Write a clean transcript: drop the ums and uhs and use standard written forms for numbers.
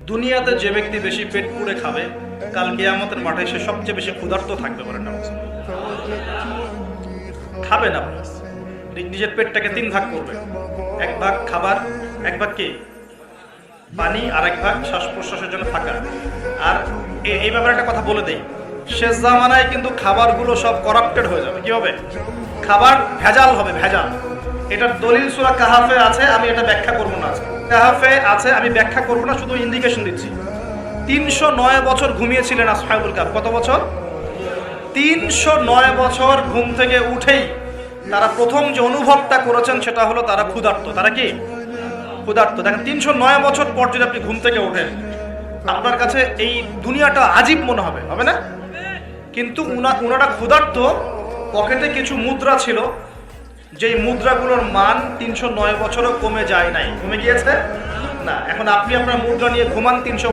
দুনিয়াতে যে ব্যক্তি বেশি পেট পুড়ে খাবে, কাল কিয়ামতের মাঠে সে সবচেয়ে বেশি ক্ষুধার্ত থাকবে বলেন না? খাবে না, নিজের পেটটাকে তিন ভাগ করবে। এক ভাগ খাবার, এক ভাগ কি পানি, আর এক ভাগ শ্বাস প্রশ্বাসের জন্য থাকা। আর এই ব্যাপারে একটা কথা বলে দেই, শেষ জামানায় কিন্তু খাবারগুলো সব করাপ্টেড হয়ে যাবে। কি হবে? খাবার ভেজাল হবে, ভেজাল। এটার দলিল সূরা কাহাফে আছে, আমি এটা ব্যাখ্যা করবো না। কাহাফে আছে, আমি ব্যাখ্যা করবো না, শুধু ইন্ডিকেশন দিচ্ছি। 309 বছর ঘুমিয়েছিলেন আসহাবুল কাহফ। কত বছর? 309 বছর ঘুম থেকে উঠেই তারা প্রথম যে অনুভবটা করেছেন সেটা হলো তারা ক্ষুধার্ত। তারা কি ক্ষুধার্ত? দেখেন, 309 বছর পর যদি আপনি ঘুম থেকে ওঠেন, আপনার কাছে এই দুনিয়াটা আজীব মনে হবে, হবে না? কিন্তু উনারা ক্ষুধার্ত, পকেটে কিছু মুদ্রা ছিল, যেই মুদ্রাগুলোর মান 309 বছরও কমে যায় নাই। কমে গিয়েছে না? এখন আপনি আপনার মুদ্রা নিয়ে ঘুমান 300